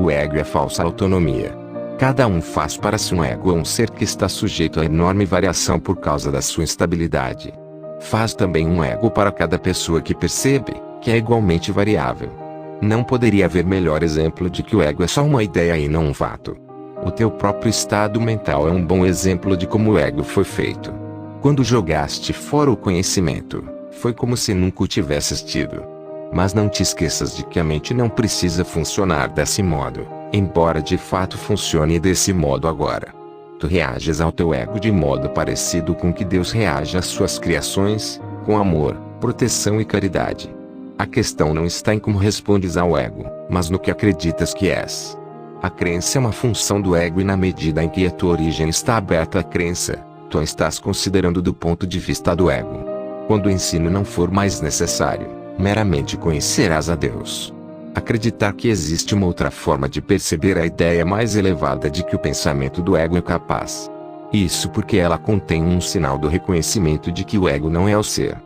O ego é falsa autonomia. Cada um faz para si um ego um ser que está sujeito a enorme variação por causa da sua instabilidade. Faz também um ego para cada pessoa que percebe, que é igualmente variável. Não poderia haver melhor exemplo de que o ego é só uma ideia e não um fato. O teu próprio estado mental é um bom exemplo de como o ego foi feito. Quando jogaste fora o conhecimento, foi como se nunca o tivesses tido. Mas não te esqueças de que a mente não precisa funcionar desse modo, embora de fato funcione desse modo agora. Tu reages ao teu ego de modo parecido com que Deus reage às suas criações, com amor, proteção e caridade. A questão não está em como respondes ao ego, mas no que acreditas que és. A crença é uma função do ego e na medida em que a tua origem está aberta à crença, tu a estás considerando do ponto de vista do ego. Quando o ensino não for mais necessário, meramente conhecerás a Deus. Acreditar que existe uma outra forma de perceber a ideia mais elevada de que o pensamento do ego é capaz. Isso porque ela contém um sinal do reconhecimento de que o ego não é o ser.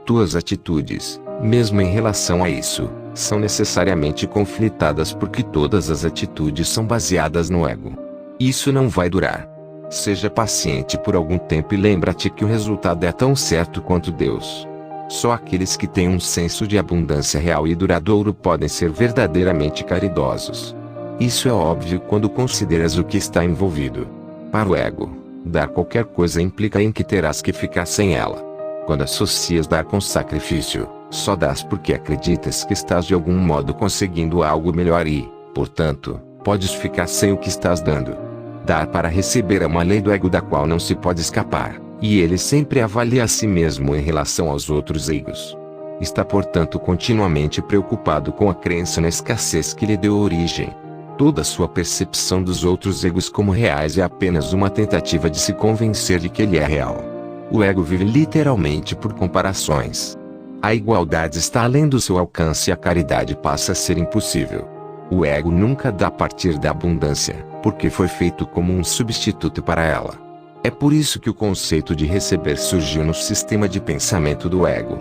Tuas atitudes, mesmo em relação a isso, são necessariamente conflitadas porque todas as atitudes são baseadas no ego. Isso não vai durar. Seja paciente por algum tempo e lembra-te que o resultado é tão certo quanto Deus. Só aqueles que têm um senso de abundância real e duradouro podem ser verdadeiramente caridosos. Isso é óbvio quando consideras o que está envolvido. Para o ego, dar qualquer coisa implica em que terás que ficar sem ela. Quando associas dar com sacrifício, só dás porque acreditas que estás de algum modo conseguindo algo melhor e, portanto, podes ficar sem o que estás dando. Dar para receber é uma lei do ego da qual não se pode escapar. E ele sempre avalia a si mesmo em relação aos outros egos. Está portanto continuamente preocupado com a crença na escassez que lhe deu origem. Toda sua percepção dos outros egos como reais é apenas uma tentativa de se convencer de que ele é real. O ego vive literalmente por comparações. A igualdade está além do seu alcance e a caridade passa a ser impossível. O ego nunca dá a partir da abundância, porque foi feito como um substituto para ela. É por isso que o conceito de receber surgiu no sistema de pensamento do ego.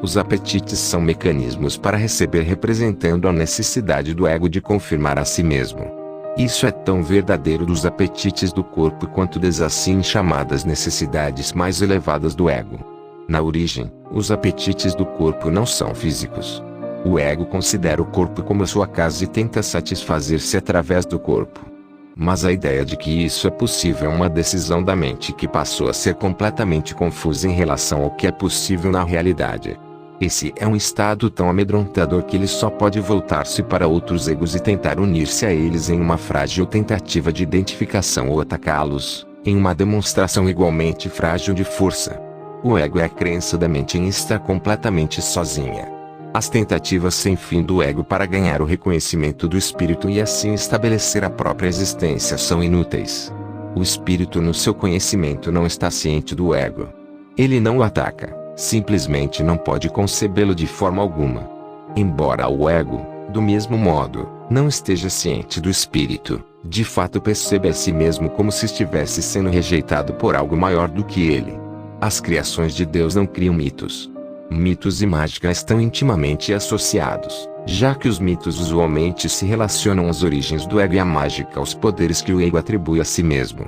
Os apetites são mecanismos para receber representando a necessidade do ego de confirmar a si mesmo. Isso é tão verdadeiro dos apetites do corpo quanto das assim chamadas necessidades mais elevadas do ego. Na origem, os apetites do corpo não são físicos. O ego considera o corpo como a sua casa e tenta satisfazer-se através do corpo. Mas a ideia de que isso é possível é uma decisão da mente que passou a ser completamente confusa em relação ao que é possível na realidade. Esse é um estado tão amedrontador que ele só pode voltar-se para outros egos e tentar unir-se a eles em uma frágil tentativa de identificação ou atacá-los, em uma demonstração igualmente frágil de força. O ego é a crença da mente em estar completamente sozinha. As tentativas sem fim do ego para ganhar o reconhecimento do espírito e assim estabelecer a própria existência são inúteis. O espírito no seu conhecimento não está ciente do ego. Ele não o ataca, simplesmente não pode concebê-lo de forma alguma. Embora o ego, do mesmo modo, não esteja ciente do espírito, de fato percebe a si mesmo como se estivesse sendo rejeitado por algo maior do que ele. As criações de Deus não criam mitos. Mitos e mágica estão intimamente associados, já que os mitos usualmente se relacionam às origens do ego e a mágica aos poderes que o ego atribui a si mesmo.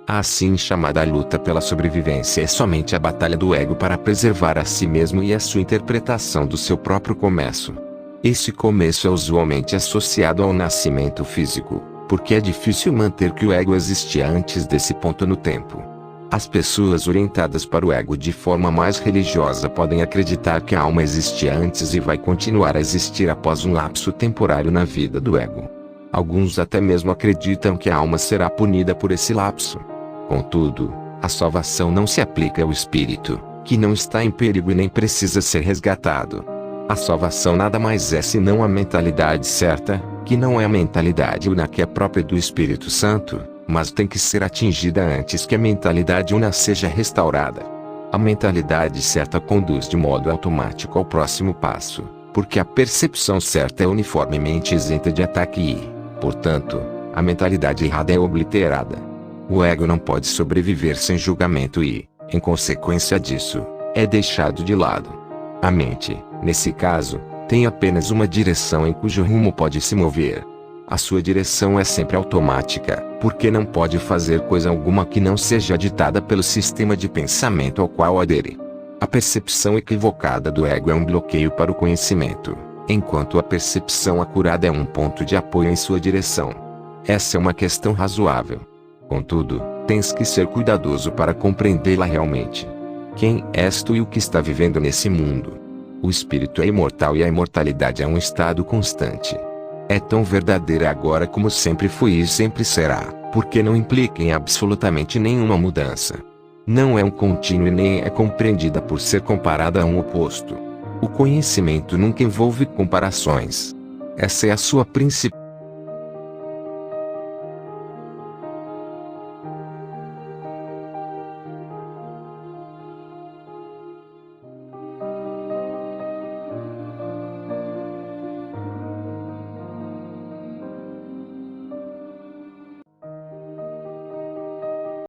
A assim chamada luta pela sobrevivência é somente a batalha do ego para preservar a si mesmo e a sua interpretação do seu próprio começo. Esse começo é usualmente associado ao nascimento físico, porque é difícil manter que o ego existia antes desse ponto no tempo. As pessoas orientadas para o ego de forma mais religiosa podem acreditar que a alma existia antes e vai continuar a existir após um lapso temporário na vida do ego. Alguns até mesmo acreditam que a alma será punida por esse lapso. Contudo, a salvação não se aplica ao espírito, que não está em perigo e nem precisa ser resgatado. A salvação nada mais é senão a mentalidade certa, que não é a mentalidade una que é própria do Espírito Santo, mas tem que ser atingida antes que a mentalidade una seja restaurada. A mentalidade certa conduz de modo automático ao próximo passo, porque a percepção certa é uniformemente isenta de ataque e, portanto, a mentalidade errada é obliterada. O ego não pode sobreviver sem julgamento e, em consequência disso, é deixado de lado. A mente, nesse caso, tem apenas uma direção em cujo rumo pode se mover. A sua direção é sempre automática, porque não pode fazer coisa alguma que não seja ditada pelo sistema de pensamento ao qual adere. A percepção equivocada do ego é um bloqueio para o conhecimento, enquanto a percepção acurada é um ponto de apoio em sua direção. Essa é uma questão razoável. Contudo, tens que ser cuidadoso para compreendê-la realmente. Quem és tu e o que está vivendo nesse mundo? O espírito é imortal e a imortalidade é um estado constante. É tão verdadeira agora como sempre foi e sempre será, porque não implica em absolutamente nenhuma mudança. Não é um contínuo e nem é compreendida por ser comparada a um oposto. O conhecimento nunca envolve comparações. Essa é a sua principal